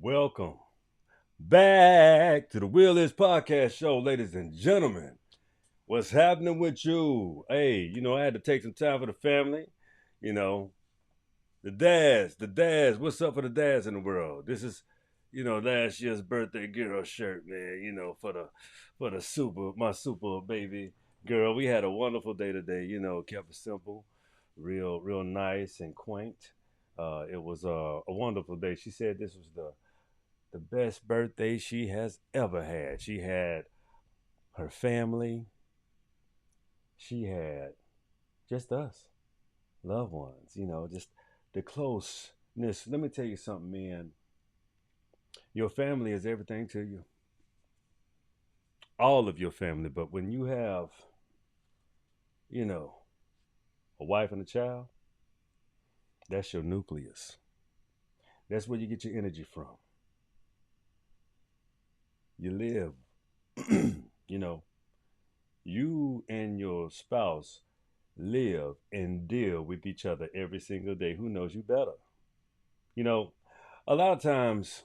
Welcome back to the Will Is Podcast Show, ladies and gentlemen. What's happening with you? Hey, I had to take some time for the family. You know, the dads. What's up for the dads in the world? This is, last year's birthday girl shirt, man. For the my super baby girl. We had a wonderful day today. Kept it simple, real nice and quaint. It was a wonderful day. She said this was the best birthday she has ever had. She had her family. She had just us, loved ones, just the closeness. Let me tell you something, man. Your family is everything to you, all of your family. But when you have, you know, a wife and a child, that's your nucleus. That's where you get your energy from. You live, you know, you and your spouse live and deal with each other every single day. Who knows you better? You know, a lot of times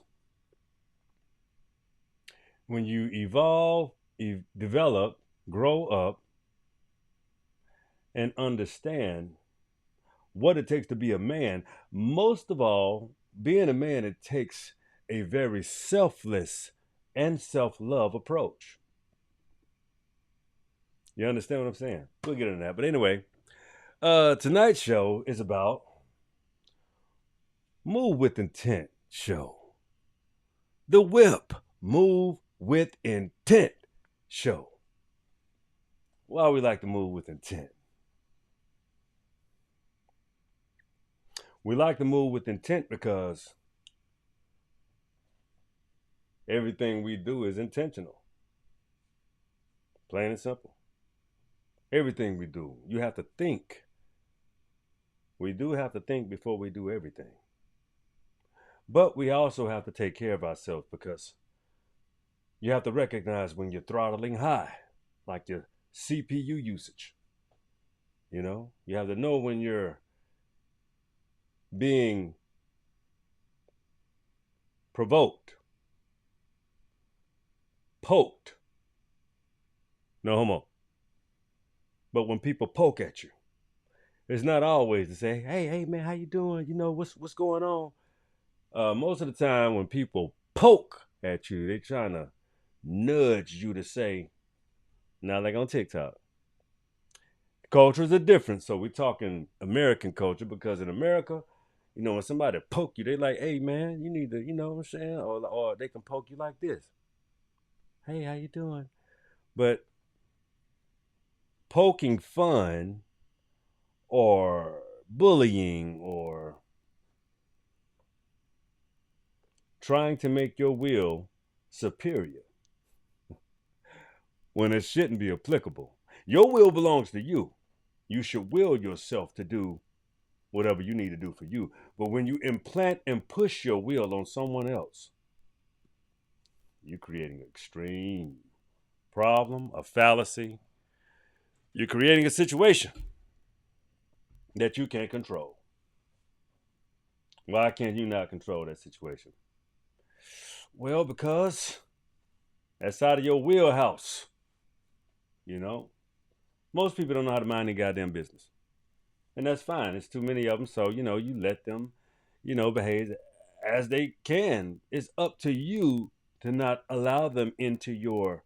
when you evolve, develop, grow up, and understand what it takes to be a man, most of all, being a man, it takes a very selfless and self love approach. You understand what I'm saying? We'll get into that. But anyway, tonight's show is about Move with Intent show. The WIP, Move with Intent show. Why we like to move with intent? We like to move with intent because everything we do is intentional. Plain and simple. Everything we do, you have to think. We do have to think before we do everything. But we also have to take care of ourselves because you have to recognize when you're throttling high, like your CPU usage. You have to know when you're being provoked, poked. No homo. But when people poke at you, it's not always to say, "Hey, man, how you doing? What's going on?" Most of the time, when people poke at you, they're trying to nudge you to say, not like on TikTok. Cultures are different, so we're talking American culture because in America, when somebody poke you, they like, "Hey, man, you need to," you know what I'm saying, or they can poke you like this. "Hey, how you doing?" But poking fun or bullying or trying to make your will superior when it shouldn't be applicable. Your will belongs to you. You should will yourself to do whatever you need to do for you. But when you implant and push your will on someone else, you're creating an extreme problem, a fallacy. You're creating a situation that you can't control. Why can't you not control that situation? Well, because that's out of your wheelhouse. You know, most people don't know how to mind their goddamn business. And that's fine. It's too many of them. So, you let them, behave as they can. It's up to you to not allow them into your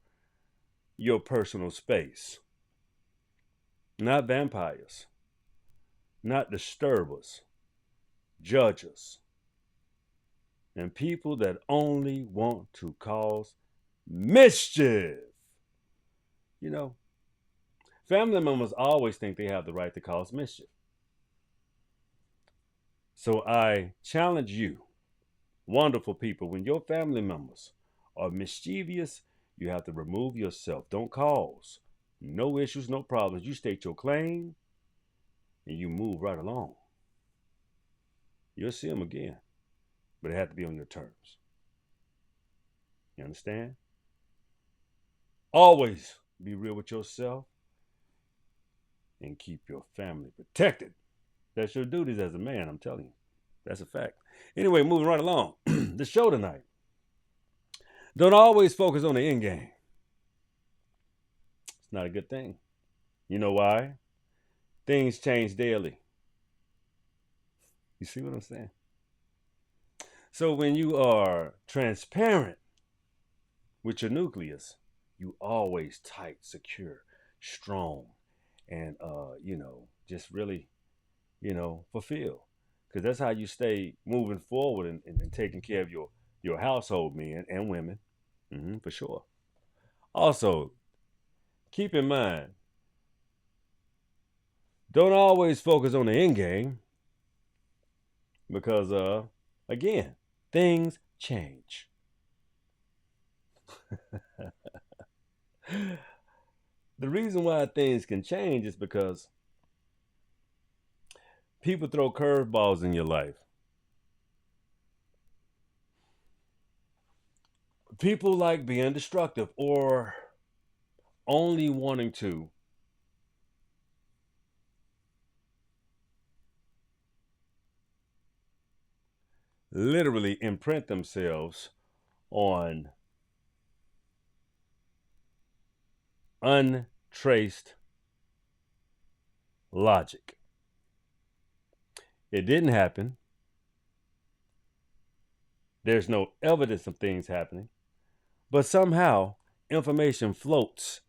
personal space. Not vampires, not disturbers, judges, and people that only want to cause mischief. You know, family members always think they have the right to cause mischief. So I challenge you, wonderful people, when your family members are mischievous, you have to remove yourself. Don't cause no issues, no problems. You state your claim and you move right along. You'll see them again, but it has to be on your terms. You understand? Always be real with yourself and keep your family protected. That's your duties as a man, I'm telling you. That's a fact. Anyway, moving right along. The show tonight. Don't always focus on the end game. It's not a good thing. You know why? Things change daily. You see what I'm saying? So when you are transparent with your nucleus, you always tight, secure, strong, and just really, fulfill. Because that's how you stay moving forward and taking care of your household men and women, for sure. Also, keep in mind, don't always focus on the end game because, again, things change. The reason why things can change is because people throw curveballs in your life. People like being destructive or only wanting to literally imprint themselves on untraced logic. It didn't happen. There's no evidence of things happening. But somehow information floats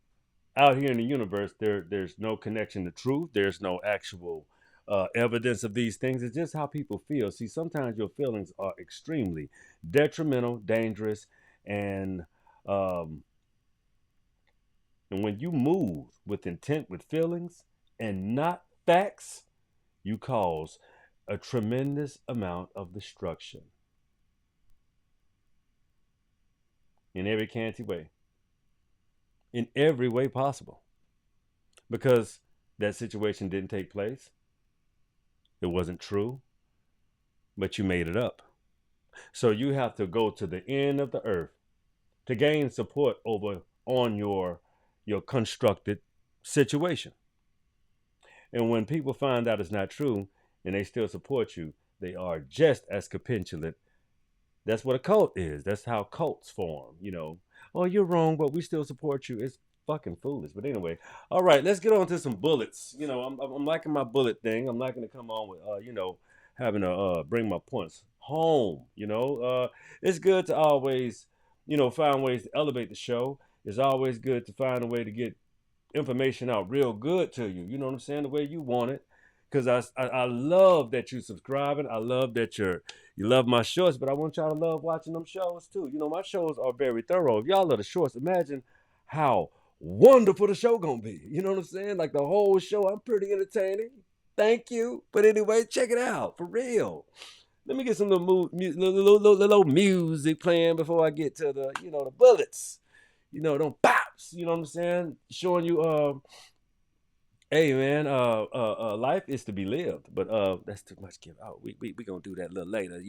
out here in the universe. There's no connection to truth. There's no actual evidence of these things. It's just how people feel. See, sometimes your feelings are extremely detrimental, dangerous, and um, and when you move with intent, with feelings, and not facts, you cause a tremendous amount of destruction in every canty way, in every way possible, because that situation didn't take place. It wasn't true, but you made it up. So you have to go to the end of the earth to gain support over on your constructed situation. And when people find out it's not true and they still support you, they are just as capitulate. That's what a cult is. That's how cults form. Oh, you're wrong, but we still support you. It's fucking foolish. But anyway, all right, let's get on to some bullets. I'm liking my bullet thing. I'm liking to come on with, having to bring my points home. It's good to always, find ways to elevate the show. It's always good to find a way to get information out real good to you. You know what I'm saying? The way you want it. Because I love that you're subscribing. I love that you love my shorts, but I want y'all to love watching them shows too. My shows are very thorough. If y'all love the shorts, imagine how wonderful the show gonna be. You know what I'm saying? Like the whole show, I'm pretty entertaining. Thank you. But anyway, check it out for real. Let me get some little music playing before I get to the bullets. Them bops. You know what I'm saying? Showing you hey man, life is to be lived, but that's too much give out. We gonna do that a little later.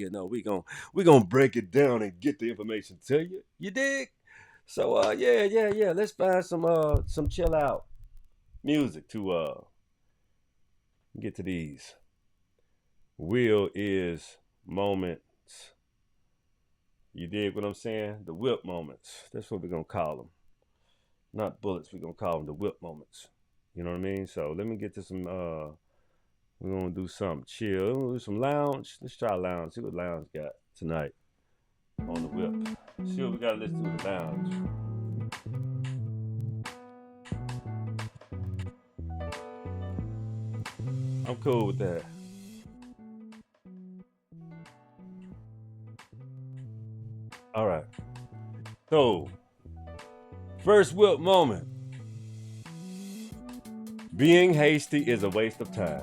We gonna break it down and get the information to you. You dig? So yeah. Let's find some chill out music to get to these will is moments. You dig what I'm saying? The whip moments. That's what we're gonna call them. Not bullets. We're gonna call them the whip moments. You know what I mean? So let me get to some we're gonna do something chill. We're gonna do some lounge. Let's try lounge. See what lounge got tonight on the whip. See what we gotta listen to in the lounge. I'm cool with that. All right. So first whip moment. Being hasty is a waste of time.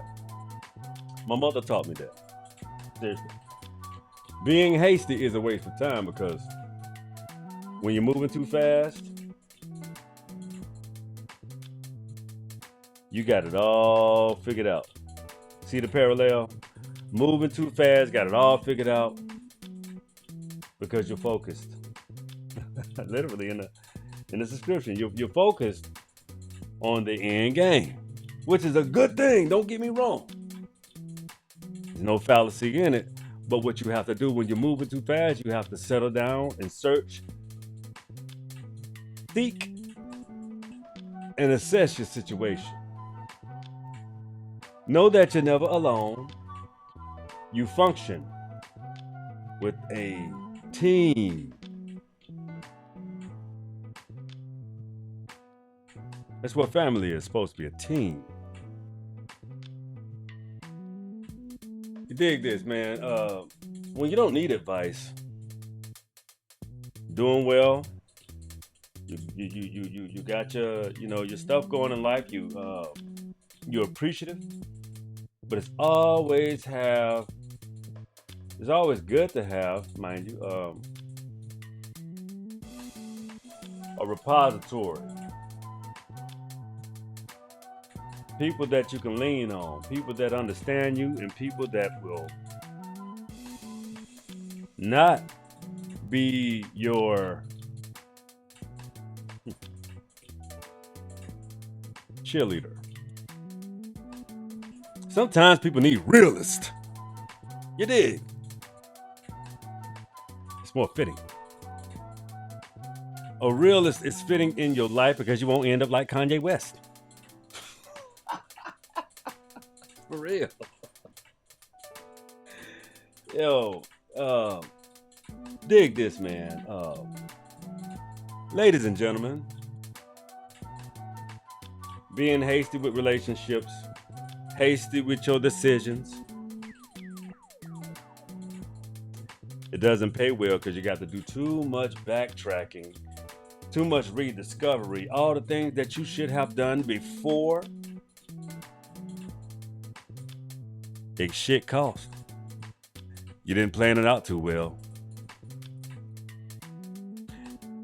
My mother taught me that. Seriously. Being hasty is a waste of time because when you're moving too fast, you got it all figured out. See the parallel? Moving too fast, got it all figured out because you're focused. Literally in the description, you're focused on the end game, which is a good thing. Don't get me wrong. There's no fallacy in it. But what you have to do when you're moving too fast, you have to settle down and search, seek, and assess your situation. Know that you're never alone. You function with a team. That's what family is supposed to be, a team. You dig this, man? When you don't need advice, doing well, you got your your stuff going in life. You're appreciative, but it's always good to have, mind you, a repository. People that you can lean on, people that understand you, and people that will not be your cheerleader. Sometimes people need realists. You dig? It's more fitting. A realist is fitting in your life because you won't end up like Kanye West. For real. Yo, dig this, man. Ladies and gentlemen, being hasty with relationships, hasty with your decisions, it doesn't pay well because you got to do too much backtracking, too much rediscovery, all the things that you should have done before. Big shit cost. You didn't plan it out too well.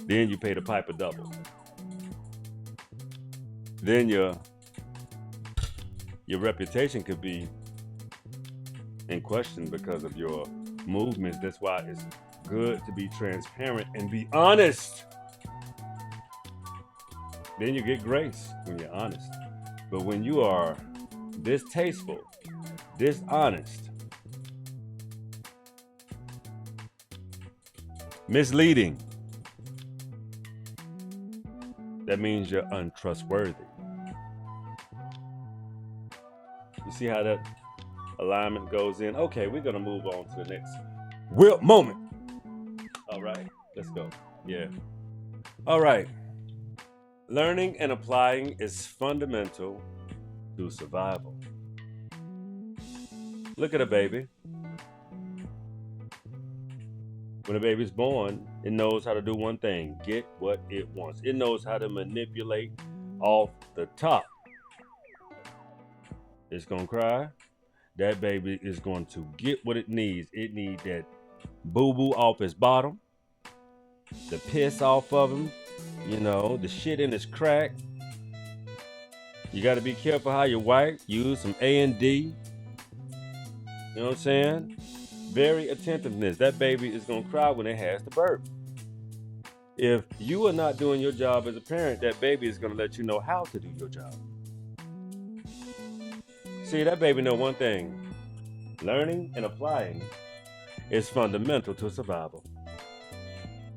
Then you pay the piper double. Then your reputation could be in question because of your movements. That's why it's good to be transparent and be honest. Then you get grace when you're honest. But when you are distasteful, dishonest, misleading, that means you're untrustworthy. You see how that alignment goes in? Okay, we're gonna move on to the next WIP moment. All right, let's go. Yeah. All right. Learning and applying is fundamental to survival. Look at a baby. When a baby's born, it knows how to do one thing: get what it wants. It knows how to manipulate off the top. It's gonna cry. That baby is going to get what it needs. It needs that boo-boo off his bottom, the piss off of him, the shit in his crack. You got to be careful how you wipe. Use some A&D. You know what I'm saying? Very attentiveness. That baby is going to cry when it has to burp. If you are not doing your job as a parent, that baby is going to let you know how to do your job. See, that baby know one thing: learning and applying is fundamental to survival.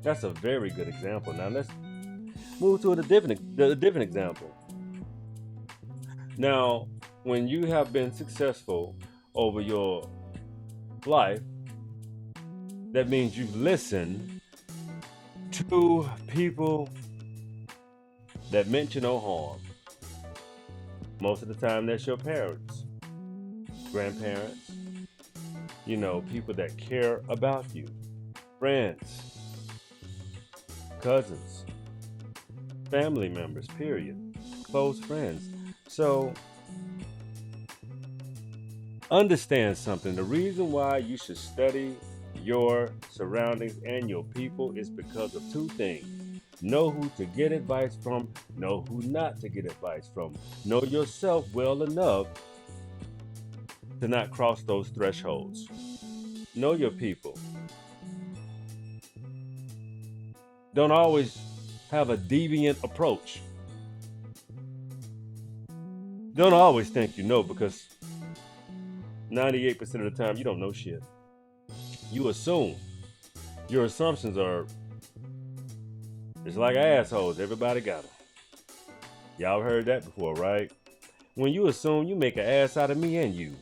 That's a very good example. Now let's move to a different example. Now, when you have been successful over your life, that means you've listened to people that meant you no harm. Most of the time, that's your parents, grandparents, people that care about you, friends, cousins, family members, period, close friends. So, understand something. The reason why you should study your surroundings and your people is because of two things: know who to get advice from, know who not to get advice from. Know yourself well enough to not cross those thresholds. Know your people. Don't always have a deviant approach. Don't always think you know, because 98% of the time you don't know shit. You assume. Your assumptions are, it's like assholes. Everybody got them. Y'all heard that before, right? When you assume, you make an ass out of me and you.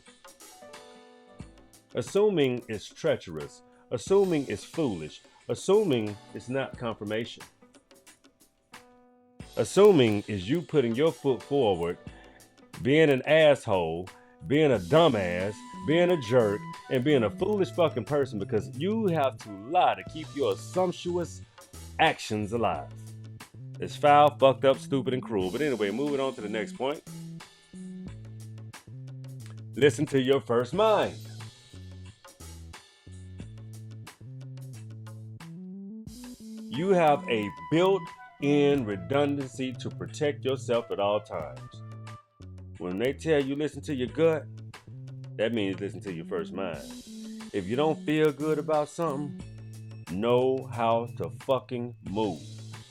Assuming is treacherous. Assuming is foolish. Assuming is not confirmation. Assuming is you putting your foot forward, being an asshole, being a dumbass, being a jerk, and being a foolish fucking person because you have to lie to keep your assumptuous actions alive. It's foul, fucked up, stupid, and cruel. But anyway, moving on to the next point. Listen to your first mind. You have a built-in redundancy to protect yourself at all times. When they tell you listen to your gut, that means listen to your first mind. If you don't feel good about something, know how to fucking move.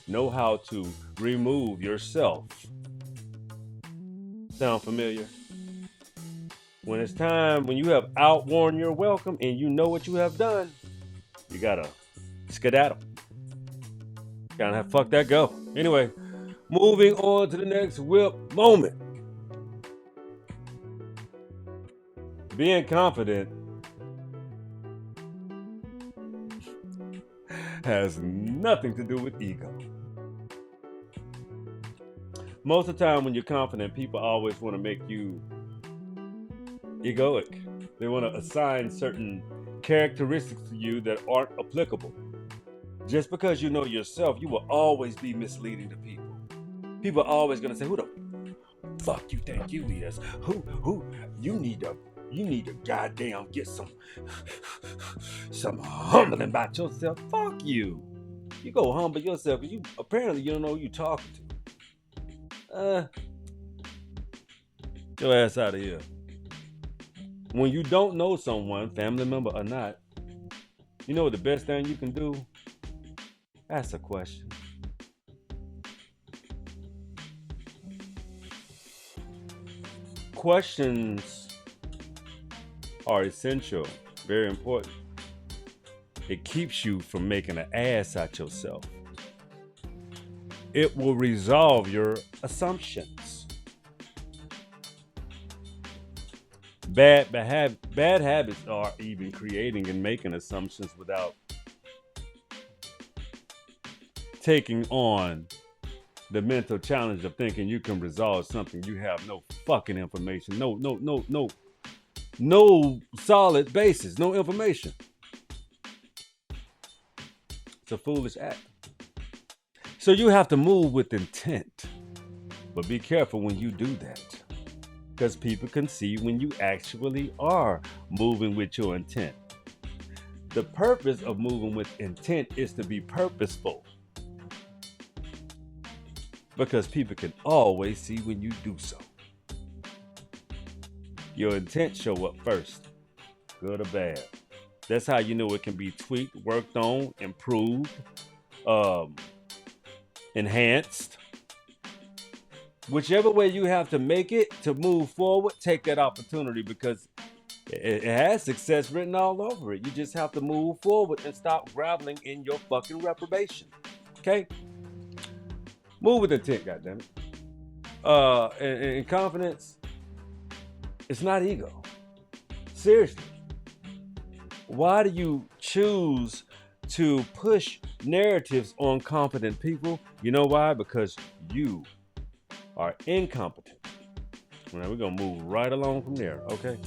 Know how to remove yourself. Sound familiar? When it's time, when you have outworn your welcome and you know what you have done, you gotta skedaddle. Gotta have fuck that go. Anyway, moving on to the next WIP moment. Being confident has nothing to do with ego. Most of the time when you're confident, people always want to make you egoic. They want to assign certain characteristics to you that aren't applicable. Just because you know yourself, you will always be misleading to people. People are always gonna say, "Who the fuck you think you is? Who? You need to goddamn get some humbling about yourself. Fuck you. You go humble yourself, because you apparently you don't know who you talking to. Get your ass out of here. When you don't know someone, family member or not, you know what the best thing you can do? Ask a question. Questions are essential, very important. It keeps you from making an ass out yourself. It will resolve your assumptions. Bad habits are even creating and making assumptions without taking on the mental challenge of thinking you can resolve something you have no fucking information, no solid basis, no information. It's a foolish act. So you have to move with intent, but be careful when you do that, because people can see when you actually are moving with your intent. The purpose of moving with intent is to be purposeful, because people can always see when you do so. Your intent show up first, good or bad. That's how you know it can be tweaked, worked on, improved, enhanced. Whichever way you have to make it to move forward, take that opportunity, because it has success written all over it. You just have to move forward and stop groveling in your fucking reprobation. Okay? Move with intent, goddammit. And confidence, it's not ego. Seriously. Why do you choose to push narratives on confident people? You know why? Because you are incompetent. Now we're gonna move right along from there, okay?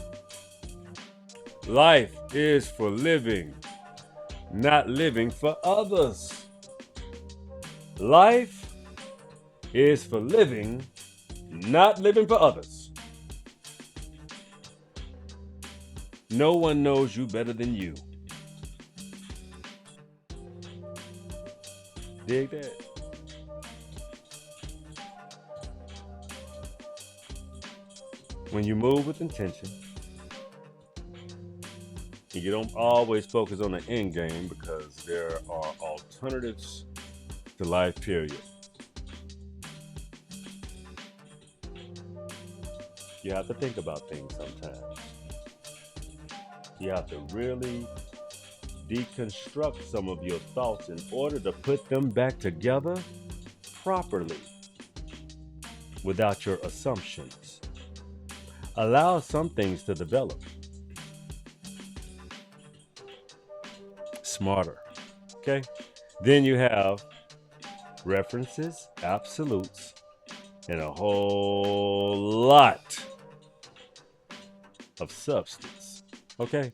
Life is for living, not living for others. Life is for living, not living for others. No one knows you better than you. Dig that? When you move with intention, and you don't always focus on the end game, because there are alternatives to life, period. You have to think about things sometimes. You have to really deconstruct some of your thoughts in order to put them back together properly without your assumptions. Allow some things to develop smarter. Okay? Then you have references, absolutes, and a whole lot of substance. Okay?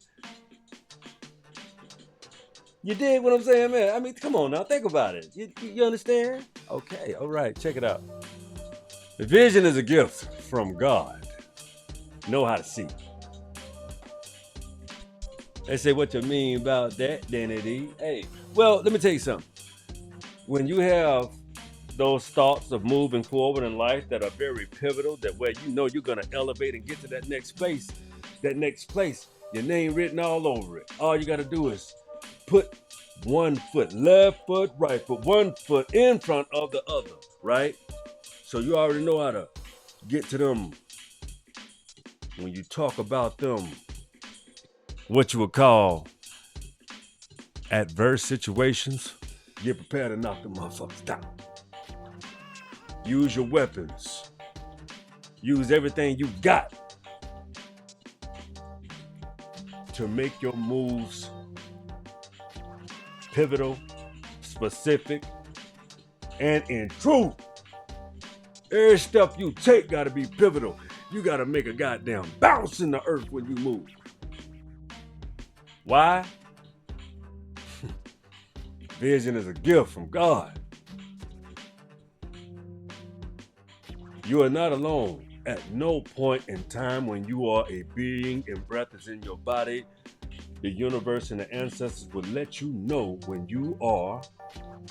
You dig what I'm saying, man? I mean, come on now, think about it. You understand? Okay, all right, check it out. The vision is a gift from God. Know how to see. They say, what you mean about that, Danny? Hey, well, let me tell you something. When you have those thoughts of moving forward in life that are very pivotal, that where you know you're gonna elevate and get to that next place, your name written all over it. All you gotta do is put one foot, left foot, right foot, one foot in front of the other, right? So you already know how to get to them. When you talk about them, what you would call adverse situations, get prepared to knock them motherfuckers down. Use your weapons. Use everything you got to make your moves pivotal, specific, and in truth. Every step you take gotta be pivotal. You gotta make a goddamn bounce in the earth when you move. Why? Vision is a gift from God. You are not alone. At no point in time when you are a being and breath is in your body, the universe and the ancestors will let you know when you are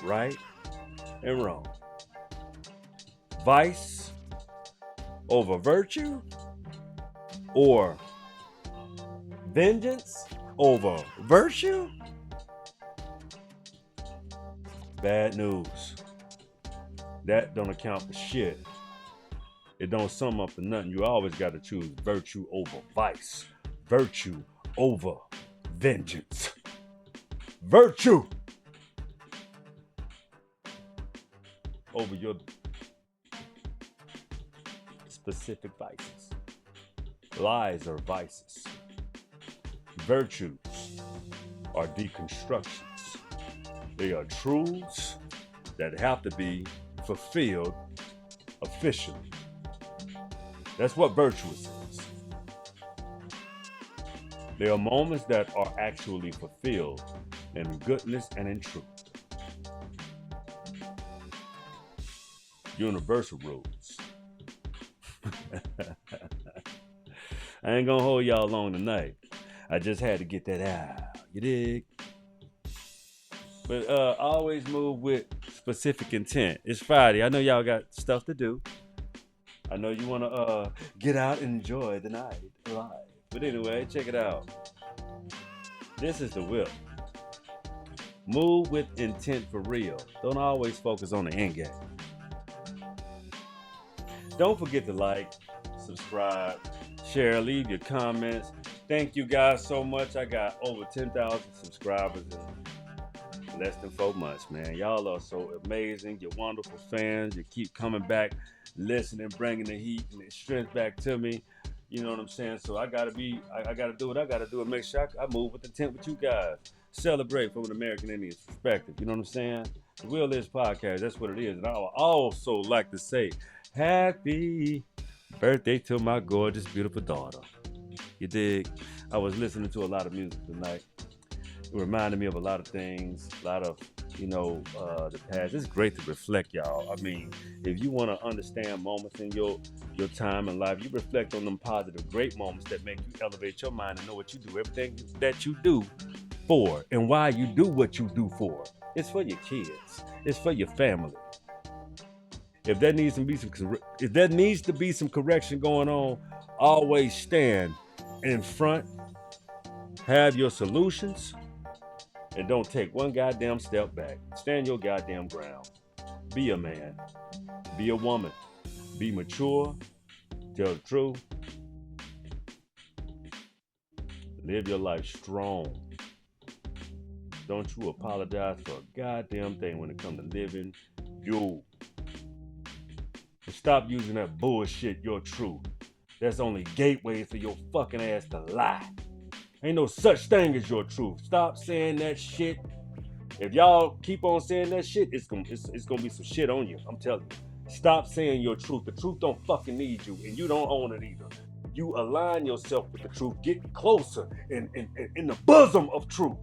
right and wrong. Vice over virtue, or vengeance over virtue. Bad news. That don't account for shit. It don't sum up for nothing. You always got to choose virtue over vice, virtue over vengeance. Virtue over your specific vices. Lies are vices. Virtues are deconstructions. They are truths that have to be fulfilled officially. That's what virtuous is. There are moments that are actually fulfilled in goodness and in truth. Universal rules. I ain't gonna hold y'all long tonight. I just had to get that out. You dig? But always move with specific intent. It's Friday. I know y'all got stuff to do. I know you want to get out and enjoy the night live. But anyway, check it out. This is the WIP. Move with intent for real. Don't always focus on the end game. Don't forget to like, subscribe, share, leave your comments. Thank you guys so much. I got over 10,000 subscribers in less than 4 months, man. Y'all are so amazing. You're wonderful fans. You keep coming back, listening, bringing the heat and the strength back to me. You know what I'm saying? So I gotta do what I gotta do and make sure I move with intent with you guys. Celebrate from an American Indian's perspective. You know what I'm saying? The Will Is Podcast, that's what it is. And I would also like to say happy birthday to my gorgeous, beautiful daughter. You dig? I was listening to a lot of music tonight. It reminded me of a lot of things, a lot of, the past. It's great to reflect, y'all. I mean, if you want to understand moments in your time in life, you reflect on them positive, great moments that make you elevate your mind and know what you do, everything that you do for, and why you do what you do for. It's for your kids. It's for your family. If there needs to be some correction going on, always stand in front, have your solutions, and don't take one goddamn step back. Stand your goddamn ground. Be a man. Be a woman. Be mature. Tell the truth. Live your life strong. Don't you apologize for a goddamn thing when it comes to living you. And stop using that bullshit, your truth. That's only gateway for your fucking ass to lie. Ain't no such thing as your truth. Stop saying that shit. If y'all keep on saying that shit, it's gonna be some shit on you. I'm telling you. Stop saying your truth. The truth don't fucking need you, and you don't own it either. You align yourself with the truth. Get closer in the bosom of truth.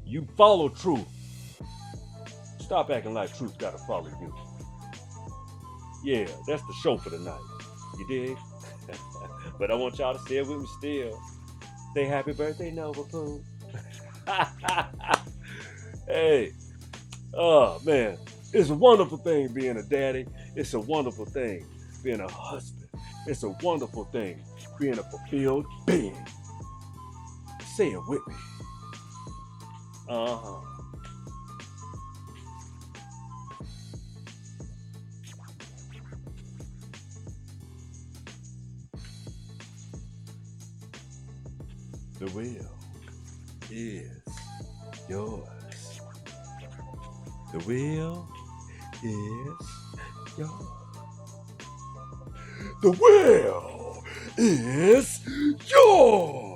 You follow truth. Stop acting like truth gotta follow you. Yeah, that's the show for the night. You dig? But I want y'all to stay with me still. Say happy birthday, Nova Poo. Hey, oh man, it's a wonderful thing being a daddy. It's a wonderful thing being a husband. It's a wonderful thing being a fulfilled being. Say it with me. Uh-huh. The wheel is yours. The wheel is yours. The wheel is yours.